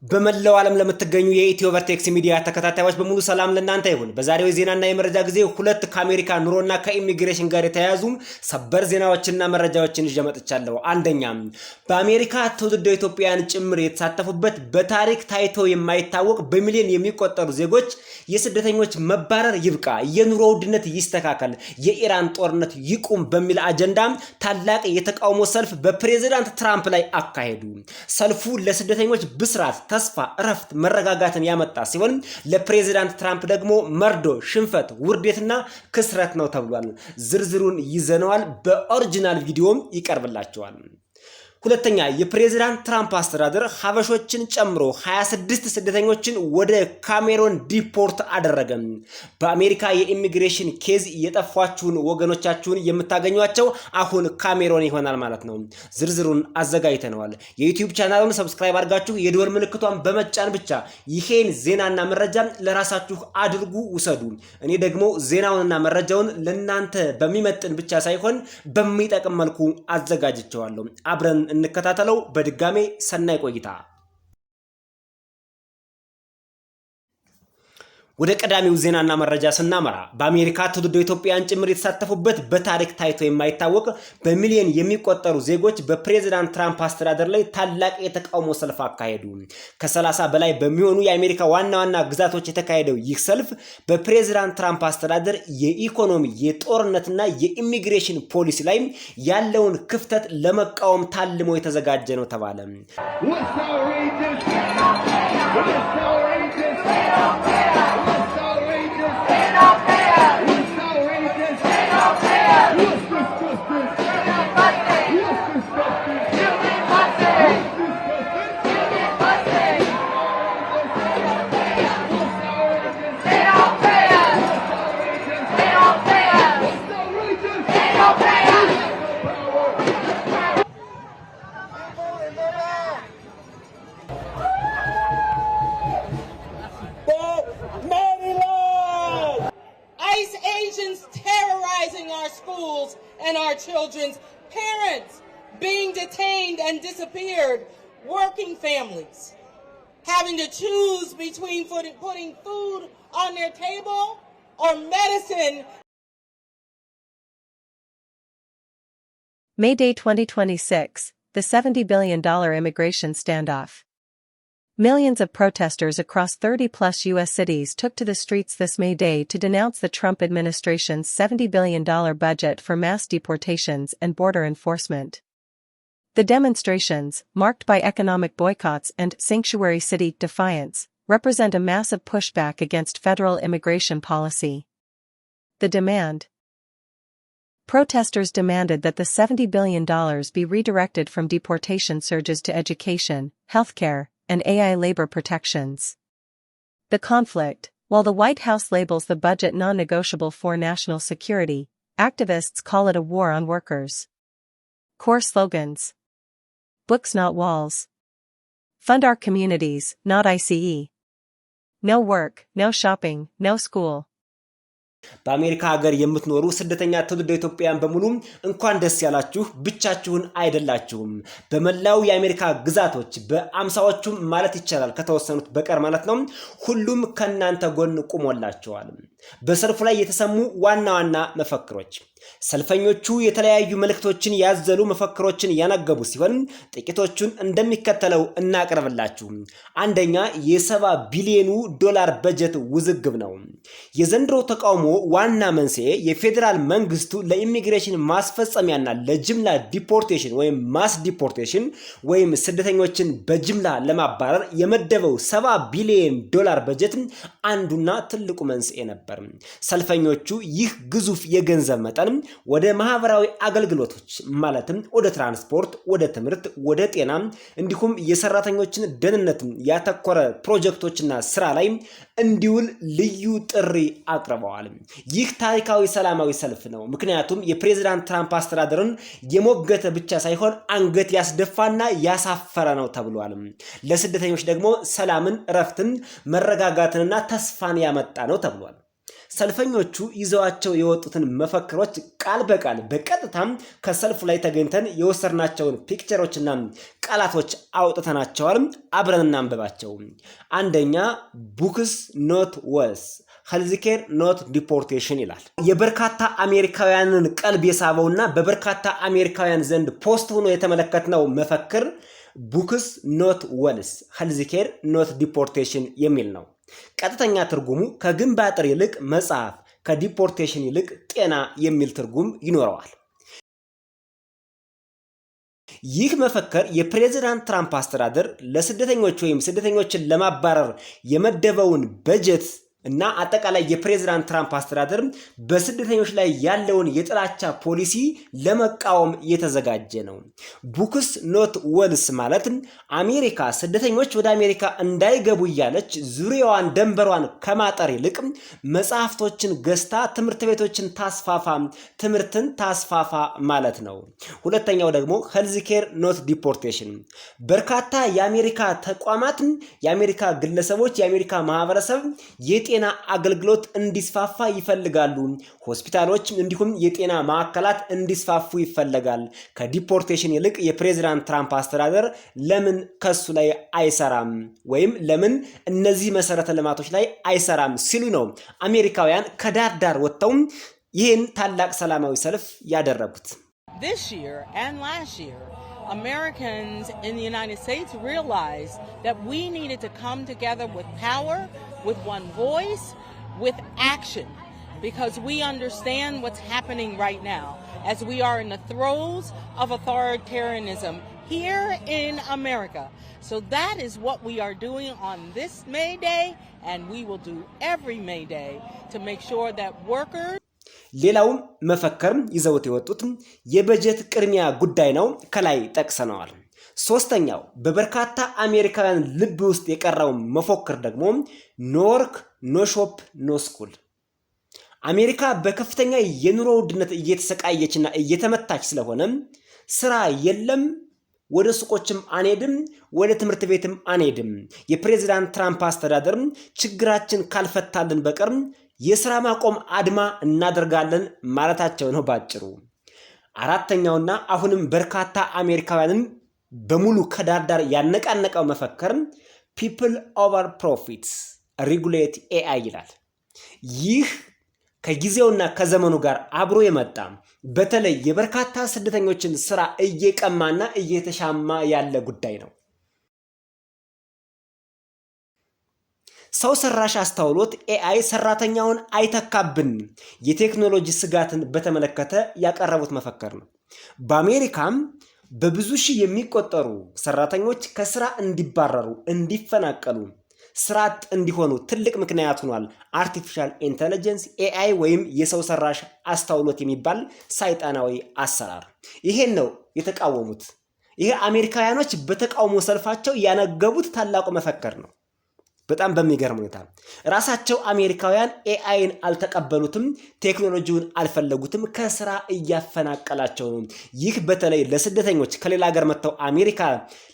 በመላው ዓለም ለምትገኙ የኢትዮ ቨርቴክስ ሚዲያ ተከታታዮች በሙሉ ሰላም ለእናንተ ይሁን። በዛሬው ዜናና የመረጃ ጊዜ ሁለት ከአሜሪካ ኑሮና ከኢሚግሬሽን ጋር የተያያዙ ሰበር ዜናዎችና መረጃዎችን ይዤ መጥቻለሁ። አንደኛ፣ በአሜሪካ ትውልደ ኢትዮጵያውያን ጭምር የተሳተፉበት በታሪክ ታይቶ የማይታወቅ በሚሊዮን የሚቆጠሩ ዜጎች የስደተኞች መባረር ይብቃ፣ የኑሮ ውድነት ይስተካከል፣ የኢራን ጦርነት ይቁም በሚል አጀንዳ ታላቅ የተቃውሞ ሰልፍ በፕሬዝዳንት ትራምፕ ላይ አካሄዱ። ሰልፉ ለስደተኞች ብስራት፣ ተስፋ፣ እረፍት፣ መረጋጋትን ያመጣ ሲሆን ለፕሬዝዳንት ትራምፕ ደግሞ መርዶ፣ ሽንፈት፣ ውርደትና ክስረት ነው ተብሏል። ዝርዝሩን ይዘነዋል። በኦሪጂናል ቪዲዮም ይቀርብላችኋል። ሁለተኛ፣ የፕሬዝዳንት ትራምፕ አስተዳደር ሀበሾችን ጨምሮ 26 ስደተኞችን ወደ ካሜሮን ዲፖርት አደረገ። በአሜሪካ የኢሚግሬሽን ኬዝ የጠፋችሁን ወገኖቻችሁን የምታገኟቸው አሁን ካሜሮን ይሆናል ማለት ነው። ዝርዝሩን አዘጋጅተነዋል። የዩቲዩብ ቻናሉን ሰብስክራይብ አድርጋችሁ የደወል ምልክቷን በመጫን ብቻ ይሄን ዜናና መረጃ ለራሳችሁ አድርጉ፣ ውሰዱ። እኔ ደግሞ ዜናውንና መረጃውን ለናንተ በሚመጥን ብቻ ሳይሆን በሚጠቅም መልኩ አዘጋጅቸዋለሁ። አብረን እንከታተለው። በድጋሜ ሰናይ ቆይታ። ወደ ቀዳሚው ዜናና መረጃ ስናመራ በአሜሪካ ትውልደ ኢትዮጵያውያን ጭምር የተሳተፉበት በታሪክ ታይቶ የማይታወቅ በሚሊዮን የሚቆጠሩ ዜጎች በፕሬዝዳንት ትራምፕ አስተዳደር ላይ ታላቅ የተቃውሞ ሰልፍ አካሄዱ። ከ30 በላይ በሚሆኑ የአሜሪካ ዋና ዋና ግዛቶች የተካሄደው ይህ ሰልፍ በፕሬዝዳንት ትራምፕ አስተዳደር የኢኮኖሚ፣ የጦርነትና የኢሚግሬሽን ፖሊሲ ላይ ያለውን ክፍተት ለመቃወም ታልሞ የተዘጋጀ ነው ተባለ። And our children's parents being detained and disappeared, working families having to choose between putting food on their table or medicine. May Day 2026, the $70 billion immigration standoff. Millions of protesters across 30-plus U.S. cities took to the streets this May Day to denounce the Trump administration's $70 billion budget for mass deportations and border enforcement. The demonstrations, marked by economic boycotts and sanctuary city defiance, represent a massive pushback against federal immigration policy. The demand. Protesters demanded that the $70 billion be redirected from deportation surges to education, healthcare, and AI labor protections. The conflict, while the White House labels the budget non-negotiable for national security, activists call it a war on workers. Core slogans: Books not walls. Fund our communities, not ICE. No work, no shopping, no school. በአሜሪካ ሀገር የምትኖሩ ስደተኛ ትውልደ ኢትዮጵያውያን በሙሉ እንኳን ደስ ያላችሁ። ብቻችሁን አይደላችሁም። በመላው የአሜሪካ ግዛቶች በአምሳዎቹም ማለት ይቻላል ከተወሰኑት በቀር ማለት ነው ሁሉም ከናንተ ጎን ቆሞላችኋል። በሰልፉ ላይ የተሰሙ ዋና ዋና መፈክሮች ሰልፈኞቹ የተለያዩ መልእክቶችን ያዘሉ መፈክሮችን ያነገቡ ሲሆን ጥቂቶቹን እንደሚከተለው እናቀርብላችሁ። አንደኛ፣ የ70 ቢሊዮን ዶላር በጀት ውዝግብ ነው። የዘንድሮ ተቃውሞ ዋና መንስኤ የፌደራል መንግስቱ ለኢሚግሬሽን ማስፈጸሚያና ለጅምላ ዲፖርቴሽን ወይም ማስ ዲፖርቴሽን ወይም ስደተኞችን በጅምላ ለማባረር የመደበው 70 ቢሊዮን ዶላር በጀት አንዱና ትልቁ መንስኤ ነበር። ሰልፈኞቹ ይህ ግዙፍ የገንዘብ መጠን ወደ ማህበራዊ አገልግሎቶች ማለትም ወደ ትራንስፖርት፣ ወደ ትምህርት፣ ወደ ጤና እንዲሁም የሰራተኞችን ደህንነት ያተኮረ ፕሮጀክቶችና ስራ ላይ እንዲውል ልዩ ጥሪ አቅርበዋል። ይህ ታሪካዊ ሰላማዊ ሰልፍ ነው። ምክንያቱም የፕሬዝዳንት ትራምፕ አስተዳደርን የሞገተ ብቻ ሳይሆን አንገት ያስደፋና ያሳፈረ ነው ተብሏል። ለስደተኞች ደግሞ ሰላምን፣ እረፍትን፣ መረጋጋትንና ተስፋን ያመጣ ነው ተብሏል። ሰልፈኞቹ ይዘዋቸው የወጡትን መፈክሮች ቃል በቃል በቀጥታም ከሰልፉ ላይ ተገኝተን የወሰድናቸውን ፒክቸሮችና ቃላቶች አውጥተናቸዋል። አብረን እናንብባቸው። አንደኛ ቡክስ ኖት ወልስ ሄልዝኬር ኖት ዲፖርቴሽን ይላል። የበርካታ አሜሪካውያንን ቀልብ የሳበውና በበርካታ አሜሪካውያን ዘንድ ፖስት ሆኖ የተመለከትነው መፈክር ቡክስ ኖት ወልስ ሄልዝኬር ኖት ዲፖርቴሽን የሚል ነው። ቀጥተኛ ትርጉሙ ከግንብ አጥር ይልቅ መጽሐፍ፣ ከዲፖርቴሽን ይልቅ ጤና የሚል ትርጉም ይኖረዋል። ይህ መፈክር የፕሬዝዳንት ትራምፕ አስተዳደር ለስደተኞች ወይም ስደተኞችን ለማባረር የመደበውን በጀት እና አጠቃላይ የፕሬዝዳንት ትራምፕ አስተዳደር በስደተኞች ላይ ያለውን የጥላቻ ፖሊሲ ለመቃወም የተዘጋጀ ነው። ቡክስ ኖት ወልስ ማለት አሜሪካ ስደተኞች ወደ አሜሪካ እንዳይገቡ እያለች ዙሪያዋን ደንበሯን ከማጠር ይልቅ መጽሐፍቶችን ገዝታ ትምህርት ቤቶችን ታስፋፋ፣ ትምህርትን ታስፋፋ ማለት ነው። ሁለተኛው ደግሞ ሄልዝኬር ኖት ዲፖርቴሽን። በርካታ የአሜሪካ ተቋማት፣ የአሜሪካ ግለሰቦች፣ የአሜሪካ ማህበረሰብ የጤና አገልግሎት እንዲስፋፋ ይፈልጋሉ። ሆስፒታሎች እንዲሁም የጤና ማዕከላት እንዲስፋፉ ይፈልጋል። ከዲፖርቴሽን ይልቅ የፕሬዝዳንት ትራምፕ አስተዳደር ለምን ከሱ ላይ አይሰራም ወይም ለምን እነዚህ መሰረተ ልማቶች ላይ አይሰራም ሲሉ ነው አሜሪካውያን ከዳር ዳር ወጥተው ይህን ታላቅ ሰላማዊ ሰልፍ ያደረጉት። This year and last year, Americans in the United States realized that we needed to come together with power, with one voice, with action, because we understand what's happening right now as we are in the throes of authoritarianism here in America. So that is what we are doing on this May Day, and we will do every May Day to make sure that workers ሌላው መፈክር ይዘውት የወጡት የበጀት ቅድሚያ ጉዳይ ነው። ከላይ ጠቅሰነዋል። ሶስተኛው በበርካታ አሜሪካውያን ልብ ውስጥ የቀረው መፈክር ደግሞ ኖ ወርክ ኖ ሾፕ ኖ ስኩል። አሜሪካ በከፍተኛ የኑሮ ውድነት እየተሰቃየችና እየተመታች ስለሆነ ስራ የለም፣ ወደ ሱቆችም አንሄድም፣ ወደ ትምህርት ቤትም አንሄድም። የፕሬዝዳንት ትራምፕ አስተዳደር ችግራችን ካልፈታልን በቀር የሥራ ማቆም አድማ እናደርጋለን ማለታቸው ነው ባጭሩ። አራተኛውና አሁንም በርካታ አሜሪካውያንን በሙሉ ከዳርዳር ያነቃነቀው መፈክር ፒፕል ኦቨር ፕሮፊትስ ሬጉሌት ኤአይ ይላል። ይህ ከጊዜውና ከዘመኑ ጋር አብሮ የመጣ በተለይ የበርካታ ስደተኞችን ስራ እየቀማና እየተሻማ ያለ ጉዳይ ነው። ሰው ሰራሽ አስተውሎት ኤአይ ሰራተኛውን አይተካብን የቴክኖሎጂ ስጋትን በተመለከተ ያቀረቡት መፈክር ነው። በአሜሪካም በብዙ ሺህ የሚቆጠሩ ሰራተኞች ከስራ እንዲባረሩ፣ እንዲፈናቀሉ፣ ስራ አጥ እንዲሆኑ ትልቅ ምክንያት ሆኗል አርቲፊሻል ኢንተለጀንስ ኤአይ ወይም የሰው ሰራሽ አስተውሎት የሚባል ሰይጣናዊ አሰራር። ይሄን ነው የተቃወሙት። ይሄ አሜሪካውያኖች በተቃውሞ ሰልፋቸው ያነገቡት ታላቁ መፈክር ነው። በጣም በሚገርም ሁኔታ ራሳቸው አሜሪካውያን ኤአይን አልተቀበሉትም፣ ቴክኖሎጂውን አልፈለጉትም፣ ከስራ እያፈናቀላቸው ነው። ይህ በተለይ ለስደተኞች ከሌላ ሀገር መጥተው አሜሪካ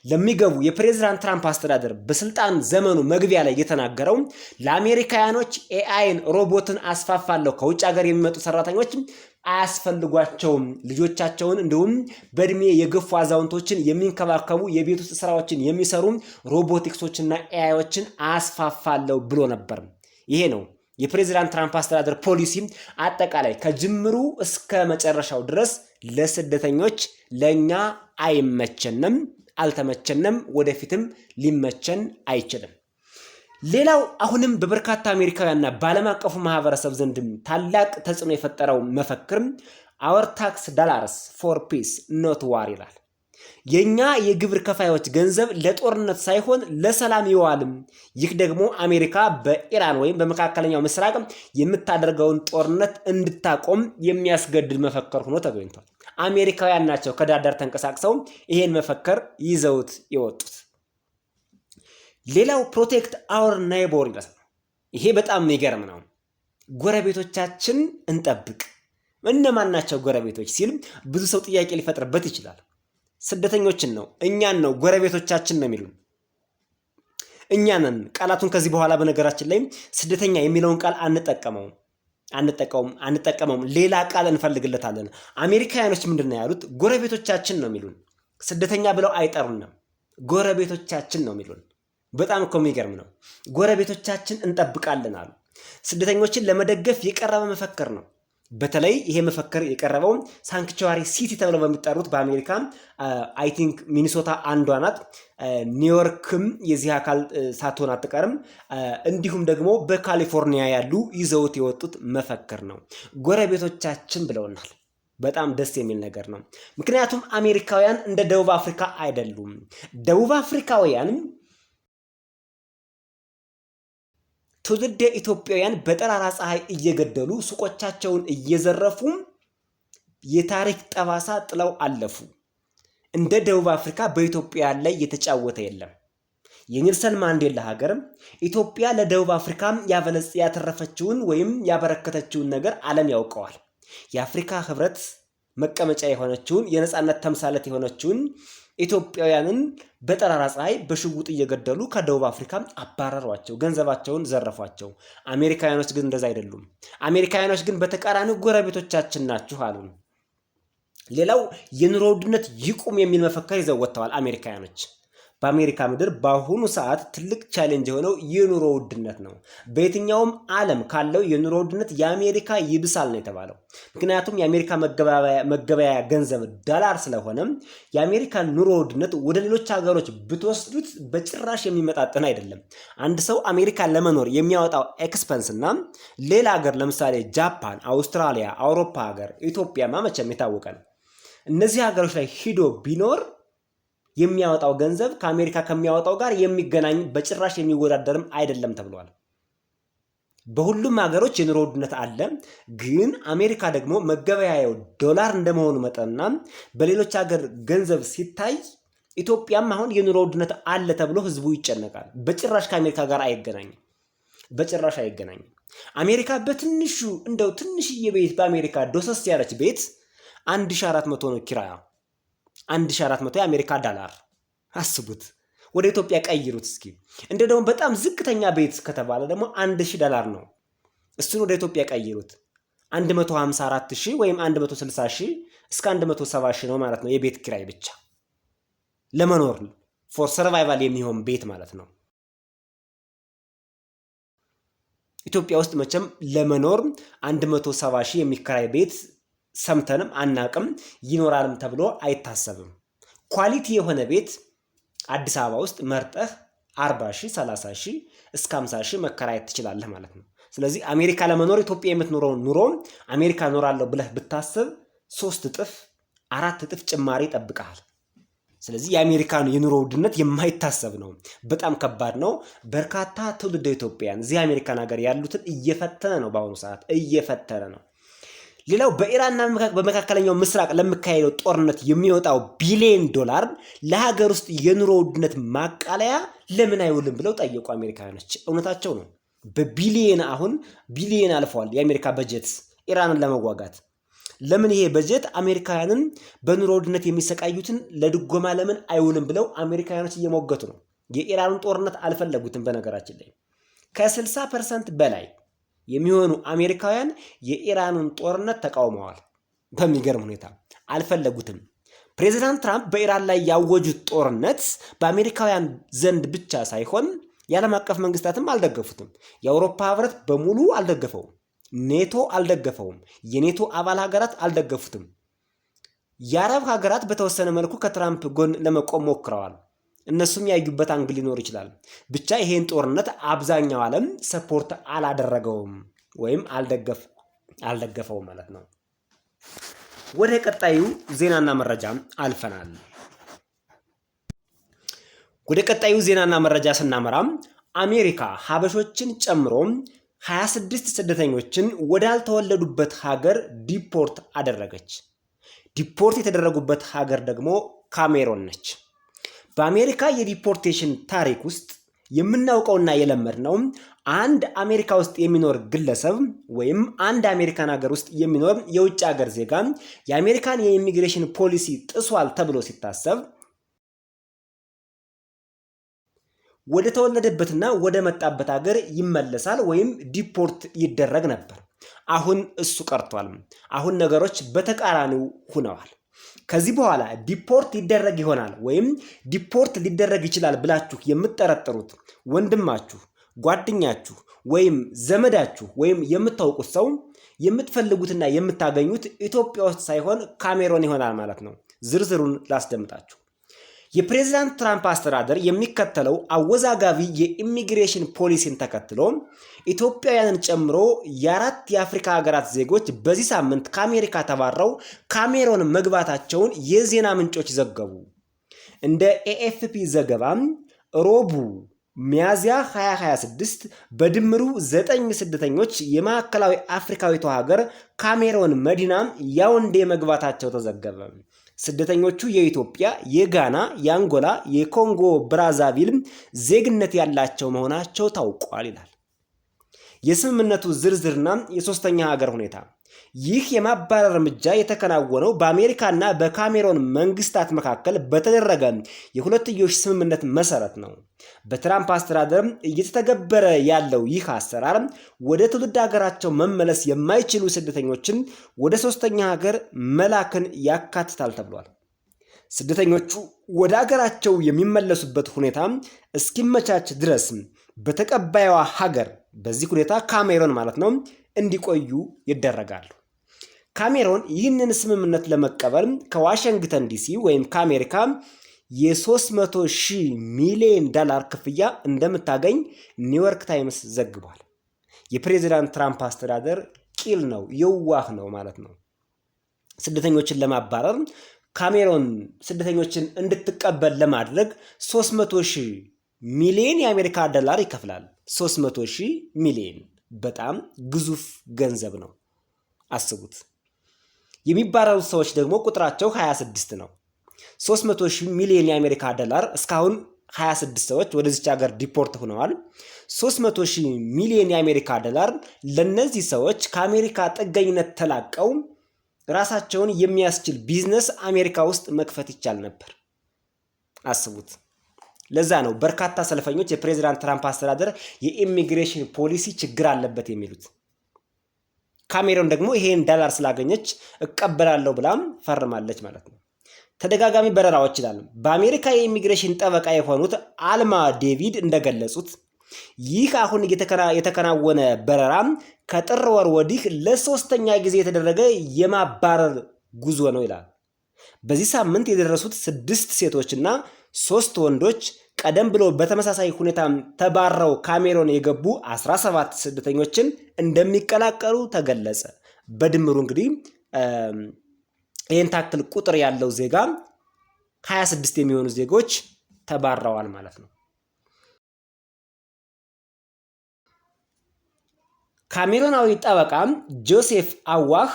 ለሚገቡ የፕሬዝዳንት ትራምፕ አስተዳደር በስልጣን ዘመኑ መግቢያ ላይ የተናገረው ለአሜሪካውያኖች ኤአይን ሮቦትን አስፋፋለሁ፣ ከውጭ ሀገር የሚመጡ ሰራተኞች አያስፈልጓቸውም፣ ልጆቻቸውን እንዲሁም በእድሜ የገፉ አዛውንቶችን የሚንከባከቡ የቤት ውስጥ ስራዎችን የሚሰሩ ሮቦቲክሶችና ኤአይዎችን አስፋፋለሁ ብሎ ነበር። ይሄ ነው የፕሬዝዳንት ትራምፕ አስተዳደር ፖሊሲ አጠቃላይ ከጅምሩ እስከ መጨረሻው ድረስ ለስደተኞች ለኛ አይመቸንም፣ አልተመቸንም፣ ወደፊትም ሊመቸን አይችልም። ሌላው አሁንም በበርካታ አሜሪካውያንና በዓለም አቀፉ ማህበረሰብ ዘንድም ታላቅ ተጽዕኖ የፈጠረው መፈክር our tax dollars for peace not war ይላል። የኛ የግብር ከፋዮች ገንዘብ ለጦርነት ሳይሆን ለሰላም ይዋልም። ይህ ደግሞ አሜሪካ በኢራን ወይም በመካከለኛው ምስራቅ የምታደርገውን ጦርነት እንድታቆም የሚያስገድድ መፈክር ሆኖ ተገኝቷል። አሜሪካውያን ናቸው ከዳዳር ተንቀሳቅሰው ይሄን መፈክር ይዘውት የወጡት። ሌላው ፕሮቴክት አወር ኔይበር ይላል። ይሄ በጣም የሚገርም ነው። ጎረቤቶቻችን እንጠብቅ። እነማን ናቸው ጎረቤቶች ሲል ብዙ ሰው ጥያቄ ሊፈጥርበት ይችላል። ስደተኞችን ነው፣ እኛን ነው፣ ጎረቤቶቻችን ነው የሚሉን እኛንን። ቃላቱን ከዚህ በኋላ በነገራችን ላይ ስደተኛ የሚለውን ቃል አንጠቀመውም፣ ሌላ ቃል እንፈልግለታለን። አሜሪካውያኖች ምንድን ነው ያሉት? ጎረቤቶቻችን ነው የሚሉን። ስደተኛ ብለው አይጠሩንም፣ ጎረቤቶቻችን ነው የሚሉን። በጣም እኮ የሚገርም ነው። ጎረቤቶቻችን እንጠብቃለን አሉ። ስደተኞችን ለመደገፍ የቀረበ መፈክር ነው። በተለይ ይሄ መፈክር የቀረበው ሳንክቹዋሪ ሲቲ ተብለው በሚጠሩት በአሜሪካ አይ ቲንክ ሚኒሶታ አንዷ ናት፣ ኒውዮርክም የዚህ አካል ሳትሆን አትቀርም፣ እንዲሁም ደግሞ በካሊፎርኒያ ያሉ ይዘውት የወጡት መፈክር ነው። ጎረቤቶቻችን ብለውናል። በጣም ደስ የሚል ነገር ነው። ምክንያቱም አሜሪካውያን እንደ ደቡብ አፍሪካ አይደሉም። ደቡብ አፍሪካውያን ትውልደ ኢትዮጵያውያን በጠራራ ፀሐይ እየገደሉ ሱቆቻቸውን እየዘረፉ የታሪክ ጠባሳ ጥለው አለፉ። እንደ ደቡብ አፍሪካ በኢትዮጵያ ላይ የተጫወተ የለም። የኔልሰን ማንዴላ ሀገር ኢትዮጵያ ለደቡብ አፍሪካ ያተረፈችውን ወይም ያበረከተችውን ነገር ዓለም ያውቀዋል። የአፍሪካ ህብረት መቀመጫ የሆነችውን የነጻነት ተምሳሌት የሆነችውን ኢትዮጵያውያንን በጠራራ ፀሐይ በሽጉጥ እየገደሉ ከደቡብ አፍሪካ አባረሯቸው፣ ገንዘባቸውን ዘረፏቸው። አሜሪካውያኖች ግን እንደዛ አይደሉም። አሜሪካውያኖች ግን በተቃራኒው ጎረቤቶቻችን ናችሁ አሉን። ሌላው የኑሮ ውድነት ይቁም የሚል መፈክር ይዘው ወጥተዋል አሜሪካውያኖች። በአሜሪካ ምድር በአሁኑ ሰዓት ትልቅ ቻሌንጅ የሆነው የኑሮ ውድነት ነው። በየትኛውም ዓለም ካለው የኑሮ ውድነት የአሜሪካ ይብሳል ነው የተባለው። ምክንያቱም የአሜሪካ መገበያያ ገንዘብ ዶላር ስለሆነ የአሜሪካ ኑሮ ውድነት ወደ ሌሎች ሀገሮች ብትወስዱት በጭራሽ የሚመጣጠን አይደለም። አንድ ሰው አሜሪካ ለመኖር የሚያወጣው ኤክስፐንስ እና ሌላ ሀገር ለምሳሌ ጃፓን፣ አውስትራሊያ፣ አውሮፓ ሀገር፣ ኢትዮጵያ መቼም የታወቀ ነው። እነዚህ ሀገሮች ላይ ሂዶ ቢኖር የሚያወጣው ገንዘብ ከአሜሪካ ከሚያወጣው ጋር የሚገናኝ በጭራሽ የሚወዳደርም አይደለም ተብሏል። በሁሉም ሀገሮች የኑሮ ውድነት አለ። ግን አሜሪካ ደግሞ መገበያያው ዶላር እንደመሆኑ መጠንና በሌሎች ሀገር ገንዘብ ሲታይ ኢትዮጵያም አሁን የኑሮ ውድነት አለ ተብሎ ህዝቡ ይጨነቃል። በጭራሽ ከአሜሪካ ጋር አይገናኝም። በጭራሽ አይገናኝም። አሜሪካ በትንሹ እንደው ትንሽዬ ቤት በአሜሪካ ዶሰስ ያለች ቤት 1400 ነው ኪራያ። 1400 የአሜሪካ ዶላር አስቡት። ወደ ኢትዮጵያ ቀይሩት እስኪ። እንደ ደግሞ በጣም ዝቅተኛ ቤት ከተባለ ደግሞ $1000 ነው። እሱን ወደ ኢትዮጵያ ቀይሩት። 154,000 ወይም 160,000 እስከ 170,000 ነው ማለት ነው የቤት ኪራይ ብቻ ለመኖር ፎር ሰርቫይቫል የሚሆን ቤት ማለት ነው። ኢትዮጵያ ውስጥ መቼም ለመኖር 170,000 የሚከራይ ቤት ሰምተንም አናቅም፣ ይኖራልም ተብሎ አይታሰብም። ኳሊቲ የሆነ ቤት አዲስ አበባ ውስጥ መርጠህ 40,000 30,000 እስከ 50,000 መከራየት ትችላለህ ማለት ነው። ስለዚህ አሜሪካ ለመኖር ኢትዮጵያ የምትኖረውን ኑሮ አሜሪካ እኖራለሁ ብለህ ብታስብ 3 እጥፍ 4 እጥፍ ጭማሪ ይጠብቃል። ስለዚህ የአሜሪካን የኑሮ ውድነት የማይታሰብ ነው። በጣም ከባድ ነው። በርካታ ትውልደ ኢትዮጵያውያን እዚህ አሜሪካን ሀገር ያሉትን እየፈተነ ነው። በአሁኑ ሰዓት እየፈተነ ነው። ሌላው በኢራንና በመካከለኛው ምስራቅ ለሚካሄደው ጦርነት የሚወጣው ቢሊዮን ዶላር ለሀገር ውስጥ የኑሮ ውድነት ማቃለያ ለምን አይውልም ብለው ጠየቁ አሜሪካኖች። እውነታቸው ነው። በቢሊዮን አሁን ቢሊዮን አልፈዋል የአሜሪካ በጀት ኢራንን ለመዋጋት። ለምን ይሄ በጀት አሜሪካውያንን በኑሮ ውድነት የሚሰቃዩትን ለድጎማ ለምን አይውልም ብለው አሜሪካውያኖች እየሞገቱ ነው። የኢራንን ጦርነት አልፈለጉትም። በነገራችን ላይ ከ60% በላይ የሚሆኑ አሜሪካውያን የኢራንን ጦርነት ተቃውመዋል። በሚገርም ሁኔታ አልፈለጉትም። ፕሬዚዳንት ትራምፕ በኢራን ላይ ያወጁት ጦርነት በአሜሪካውያን ዘንድ ብቻ ሳይሆን የዓለም አቀፍ መንግስታትም አልደገፉትም። የአውሮፓ ህብረት በሙሉ አልደገፈውም። ኔቶ አልደገፈውም። የኔቶ አባል ሀገራት አልደገፉትም። የአረብ ሀገራት በተወሰነ መልኩ ከትራምፕ ጎን ለመቆም ሞክረዋል። እነሱም ያዩበት አንግል ሊኖር ይችላል። ብቻ ይሄን ጦርነት አብዛኛው ዓለም ሰፖርት አላደረገውም ወይም አልደገፈውም ማለት ነው። ወደ ቀጣዩ ዜናና መረጃ አልፈናል። ወደ ቀጣዩ ዜናና መረጃ ስናመራም አሜሪካ ሀበሾችን ጨምሮ 26 ስደተኞችን ወዳልተወለዱበት ሀገር ዲፖርት አደረገች። ዲፖርት የተደረጉበት ሀገር ደግሞ ካሜሮን ነች። በአሜሪካ የዲፖርቴሽን ታሪክ ውስጥ የምናውቀውና የለመድነው አንድ አሜሪካ ውስጥ የሚኖር ግለሰብ ወይም አንድ አሜሪካን ሀገር ውስጥ የሚኖር የውጭ ሀገር ዜጋ የአሜሪካን የኢሚግሬሽን ፖሊሲ ጥሷል ተብሎ ሲታሰብ ወደ ተወለደበትና ወደ መጣበት ሀገር ይመለሳል ወይም ዲፖርት ይደረግ ነበር። አሁን እሱ ቀርቷል። አሁን ነገሮች በተቃራኒው ሆነዋል። ከዚህ በኋላ ዲፖርት ይደረግ ይሆናል ወይም ዲፖርት ሊደረግ ይችላል ብላችሁ የምትጠረጥሩት ወንድማችሁ፣ ጓደኛችሁ ወይም ዘመዳችሁ ወይም የምታውቁት ሰው የምትፈልጉትና የምታገኙት ኢትዮጵያ ውስጥ ሳይሆን ካሜሮን ይሆናል ማለት ነው። ዝርዝሩን ላስደምጣችሁ። የፕሬዝዳንት ትራምፕ አስተዳደር የሚከተለው አወዛጋቢ የኢሚግሬሽን ፖሊሲን ተከትሎ ኢትዮጵያውያንን ጨምሮ የአራት የአፍሪካ ሀገራት ዜጎች በዚህ ሳምንት ከአሜሪካ ተባረው ካሜሮን መግባታቸውን የዜና ምንጮች ዘገቡ። እንደ ኤኤፍፒ ዘገባም ረቡዕ ሚያዝያ 2026 በድምሩ 9 ስደተኞች የማዕከላዊ አፍሪካዊቷ ሀገር ካሜሮን መዲና ያውንዴ መግባታቸው ተዘገበ። ስደተኞቹ የኢትዮጵያ፣ የጋና፣ የአንጎላ፣ የኮንጎ ብራዛቪል ዜግነት ያላቸው መሆናቸው ታውቋል ይላል የስምምነቱ ዝርዝርና የሶስተኛ ሀገር ሁኔታ። ይህ የማባረር እርምጃ የተከናወነው በአሜሪካና በካሜሮን መንግስታት መካከል በተደረገ የሁለትዮሽ ስምምነት መሰረት ነው። በትራምፕ አስተዳደር እየተተገበረ ያለው ይህ አሰራር ወደ ትውልድ ሀገራቸው መመለስ የማይችሉ ስደተኞችን ወደ ሶስተኛ ሀገር መላክን ያካትታል ተብሏል። ስደተኞቹ ወደ ሀገራቸው የሚመለሱበት ሁኔታ እስኪመቻች ድረስ በተቀባይዋ ሀገር በዚህ ሁኔታ ካሜሮን ማለት ነው እንዲቆዩ ይደረጋሉ። ካሜሮን ይህንን ስምምነት ለመቀበል ከዋሽንግተን ዲሲ ወይም ከአሜሪካ የ300 ሚሊዮን ዶላር ክፍያ እንደምታገኝ ኒውዮርክ ታይምስ ዘግቧል። የፕሬዝዳንት ትራምፕ አስተዳደር ቂል ነው፣ የዋህ ነው ማለት ነው። ስደተኞችን ለማባረር ካሜሮን ስደተኞችን እንድትቀበል ለማድረግ 300 ሚሊዮን የአሜሪካ ዶላር ይከፍላል። 300 ሚሊዮን በጣም ግዙፍ ገንዘብ ነው። አስቡት። የሚባረሩት ሰዎች ደግሞ ቁጥራቸው 26 ነው። 300 ሚሊዮን የአሜሪካ ዶላር እስካሁን 26 ሰዎች ወደዚች ሀገር ዲፖርት ሆነዋል። 300 ሚሊዮን የአሜሪካ ዶላር ለነዚህ ሰዎች ከአሜሪካ ጥገኝነት ተላቀው ራሳቸውን የሚያስችል ቢዝነስ አሜሪካ ውስጥ መክፈት ይቻል ነበር። አስቡት። ለዛ ነው በርካታ ሰልፈኞች የፕሬዝዳንት ትራምፕ አስተዳደር የኢሚግሬሽን ፖሊሲ ችግር አለበት የሚሉት። ካሜሮን ደግሞ ይሄን ዶላር ስላገኘች እቀበላለሁ ብላም ፈርማለች ማለት ነው። ተደጋጋሚ በረራዎች ይላል። በአሜሪካ የኢሚግሬሽን ጠበቃ የሆኑት አልማ ዴቪድ እንደገለጹት ይህ አሁን የተከናወነ በረራ ከጥር ወር ወዲህ ለሶስተኛ ጊዜ የተደረገ የማባረር ጉዞ ነው ይላል። በዚህ ሳምንት የደረሱት 6 ሴቶችና 3 ወንዶች ቀደም ብሎ በተመሳሳይ ሁኔታ ተባረው ካሜሮን የገቡ 17 ስደተኞችን እንደሚቀላቀሉ ተገለጸ። በድምሩ እንግዲህ ይህን ታክል ቁጥር ያለው ዜጋ 26 የሚሆኑ ዜጎች ተባረዋል ማለት ነው። ካሜሮናዊ ጠበቃ ጆሴፍ አዋህ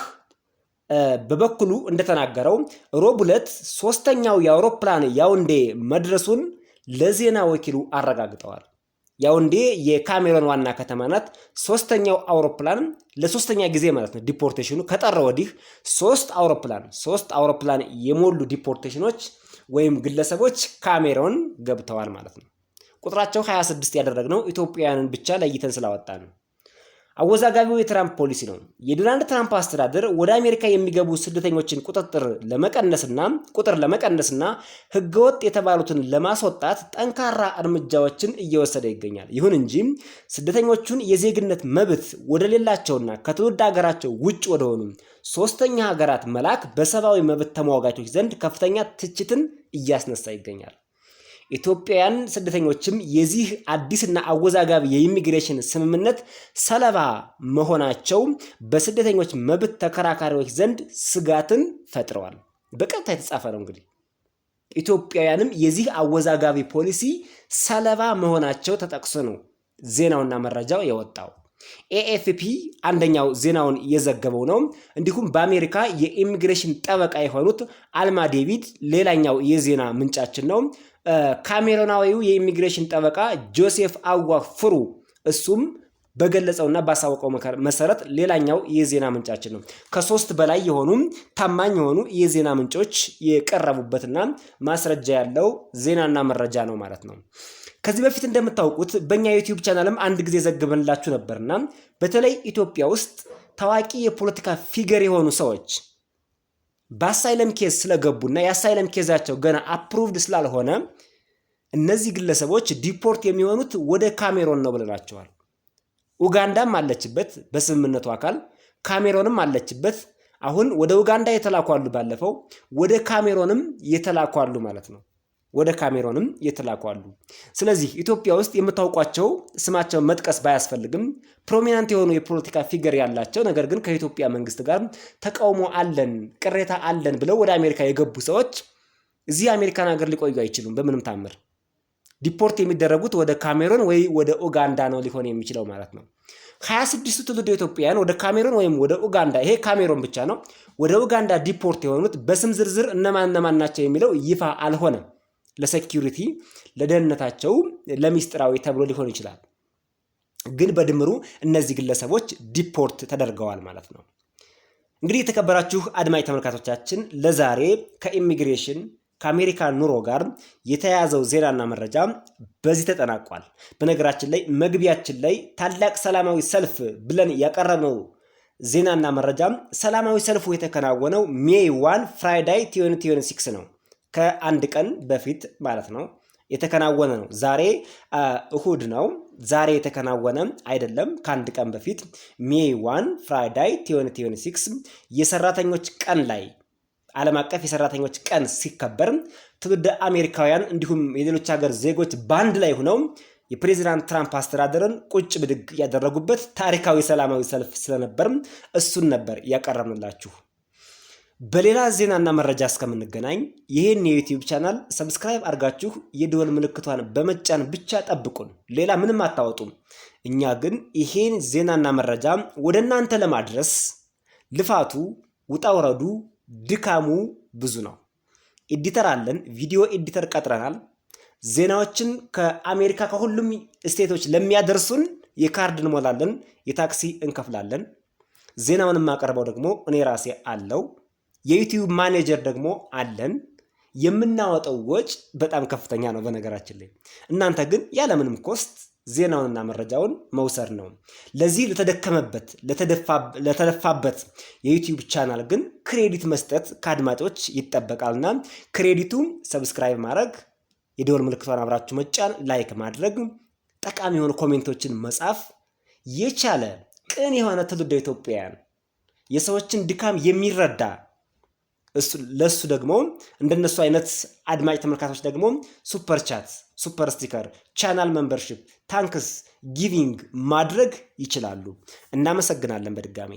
በበኩሉ እንደተናገረው ረቡዕ ዕለት 3ኛው የአውሮፕላን ያውንዴ መድረሱን ለዜና ወኪሉ አረጋግጠዋል። ያውንዴ የካሜሮን ዋና ከተማ ናት። 3ኛው አውሮፕላን ለሶስተኛ ጊዜ ማለት ነው ዲፖርቴሽኑ ከጠረ ወዲህ 3 አውሮፕላን የሞሉ ዲፖርቴሽኖች ወይም ግለሰቦች ካሜሮን ገብተዋል ማለት ነው። ቁጥራቸው 26 ያደረግነው ኢትዮጵያውያንን ብቻ ለይተን ስላወጣ ነው። አወዛጋቢው የትራምፕ ፖሊሲ ነው። የዶናልድ ትራምፕ አስተዳደር ወደ አሜሪካ የሚገቡ ስደተኞችን ቁጥር ለመቀነስና ህገወጥ የተባሉትን ለማስወጣት ጠንካራ እርምጃዎችን እየወሰደ ይገኛል። ይሁን እንጂ ስደተኞቹን የዜግነት መብት ወደ ሌላቸውና ከትውልድ ሀገራቸው ውጭ ወደሆኑ ሶስተኛ ሀገራት መላክ በሰብአዊ መብት ተሟጋቾች ዘንድ ከፍተኛ ትችትን እያስነሳ ይገኛል። ኢትዮጵያውያን ስደተኞችም የዚህ አዲስና አወዛጋቢ የኢሚግሬሽን ስምምነት ሰለባ መሆናቸው በስደተኞች መብት ተከራካሪዎች ዘንድ ስጋትን ፈጥረዋል። በቀጥታ የተጻፈ ነው እንግዲህ ኢትዮጵያውያንም የዚህ አወዛጋቢ ፖሊሲ ሰለባ መሆናቸው ተጠቅሶ ነው ዜናውና መረጃው የወጣው። ኤኤፍፒ አንደኛው ዜናውን የዘገበው ነው። እንዲሁም በአሜሪካ የኢሚግሬሽን ጠበቃ የሆኑት አልማ ዴቪድ ሌላኛው የዜና ምንጫችን ነው። ካሜሮናዊው የኢሚግሬሽን ጠበቃ ጆሴፍ አዋ ፍሩ እሱም በገለጸውና ባሳወቀው መሰረት ሌላኛው የዜና ምንጫችን ነው። ከ3 በላይ የሆኑ ታማኝ የሆኑ የዜና ምንጮች የቀረቡበትና ማስረጃ ያለው ዜናና መረጃ ነው ማለት ነው። ከዚህ በፊት እንደምታውቁት በእኛ ዩቲዩብ ቻናልም አንድ ጊዜ ዘግበንላችሁ ነበርና በተለይ ኢትዮጵያ ውስጥ ታዋቂ የፖለቲካ ፊገር የሆኑ ሰዎች በአሳይለም ኬዝ ስለገቡና የአሳይለም ኬዛቸው ገና አፕሩቭድ ስላልሆነ እነዚህ ግለሰቦች ዲፖርት የሚሆኑት ወደ ካሜሮን ነው ብለናቸዋል። ኡጋንዳም አለችበት በስምምነቱ አካል፣ ካሜሮንም አለችበት። አሁን ወደ ኡጋንዳ የተላኳሉ፣ ባለፈው ወደ ካሜሮንም የተላኳሉ ማለት ነው። ወደ ካሜሮንም የተላኳሉ። ስለዚህ ኢትዮጵያ ውስጥ የምታውቋቸው ስማቸውን መጥቀስ ባያስፈልግም ፕሮሚናንት የሆኑ የፖለቲካ ፊገር ያላቸው ነገር ግን ከኢትዮጵያ መንግስት ጋር ተቃውሞ አለን፣ ቅሬታ አለን ብለው ወደ አሜሪካ የገቡ ሰዎች እዚህ አሜሪካን ሀገር ሊቆዩ አይችሉም በምንም ታምር። ዲፖርት የሚደረጉት ወደ ካሜሮን ወይ ወደ ኡጋንዳ ነው ሊሆን የሚችለው ማለት ነው። 26 ትውልደ ኢትዮጵያውያን ወደ ካሜሮን ወይም ወደ ኡጋንዳ፣ ይሄ ካሜሮን ብቻ ነው፣ ወደ ኡጋንዳ ዲፖርት የሆኑት በስም ዝርዝር እነማን ናቸው የሚለው ይፋ አልሆነም። ለሴኩሪቲ ለደህንነታቸው ለሚስጥራዊ ተብሎ ሊሆን ይችላል። ግን በድምሩ እነዚህ ግለሰቦች ዲፖርት ተደርገዋል ማለት ነው። እንግዲህ የተከበራችሁ አድማጭ ተመልካቾቻችን ለዛሬ ከኢሚግሬሽን ከአሜሪካ ኑሮ ጋር የተያያዘው ዜናና መረጃ በዚህ ተጠናቋል። በነገራችን ላይ መግቢያችን ላይ ታላቅ ሰላማዊ ሰልፍ ብለን ያቀረብነው ዜናና መረጃ ሰላማዊ ሰልፉ የተከናወነው ሜይ 1 ፍራይዴይ 2026 ነው። ከአንድ ቀን በፊት ማለት ነው የተከናወነ ነው። ዛሬ እሁድ ነው። ዛሬ የተከናወነ አይደለም። ከአንድ ቀን በፊት ሜይ 1 ፍራይዴይ 2026 የሰራተኞች ቀን ላይ ዓለም አቀፍ የሰራተኞች ቀን ሲከበር ትውልደ አሜሪካውያን እንዲሁም የሌሎች ሀገር ዜጎች ባንድ ላይ ሆነው የፕሬዚዳንት ትራምፕ አስተዳደርን ቁጭ ብድግ ያደረጉበት ታሪካዊ ሰላማዊ ሰልፍ ስለነበር እሱን ነበር ያቀረብንላችሁ። በሌላ ዜናና መረጃ እስከምንገናኝ ይህን የዩቲዩብ ቻናል ሰብስክራይብ አድርጋችሁ የደወል ምልክቷን በመጫን ብቻ ጠብቁን። ሌላ ምንም አታወጡም። እኛ ግን ይሄን ዜናና መረጃ ወደ እናንተ ለማድረስ ልፋቱ፣ ውጣውረዱ፣ ድካሙ ብዙ ነው። ኤዲተር አለን፣ ቪዲዮ ኤዲተር ቀጥረናል። ዜናዎችን ከአሜሪካ ከሁሉም ስቴቶች ለሚያደርሱን የካርድ እንሞላለን፣ የታክሲ እንከፍላለን። ዜናውን የማቀርበው ደግሞ እኔ ራሴ አለው። የዩቲዩብ ማኔጀር ደግሞ አለን። የምናወጣው ወጭ በጣም ከፍተኛ ነው በነገራችን ላይ። እናንተ ግን ያለምንም ኮስት ዜናውንና መረጃውን መውሰድ ነው። ለዚህ ለተደከመበት ለተለፋበት የዩቲዩብ ቻናል ግን ክሬዲት መስጠት ከአድማጮች ይጠበቃልና ክሬዲቱ ሰብስክራይብ ማድረግ፣ የደወል ምልክቷን አብራችሁ መጫን፣ ላይክ ማድረግ፣ ጠቃሚ የሆኑ ኮሜንቶችን መጻፍ የቻለ ቅን የሆነ ትውልደ ኢትዮጵያውያን የሰዎችን ድካም የሚረዳ ለሱ ደግሞ እንደነሱ አይነት አድማጭ ተመልካቾች ደግሞ ሱፐር ቻት፣ ሱፐር ስቲከር፣ ቻናል ሜምበርሺፕ፣ ታንክስ ጊቪንግ ማድረግ ይችላሉ። እናመሰግናለን በድጋሚ።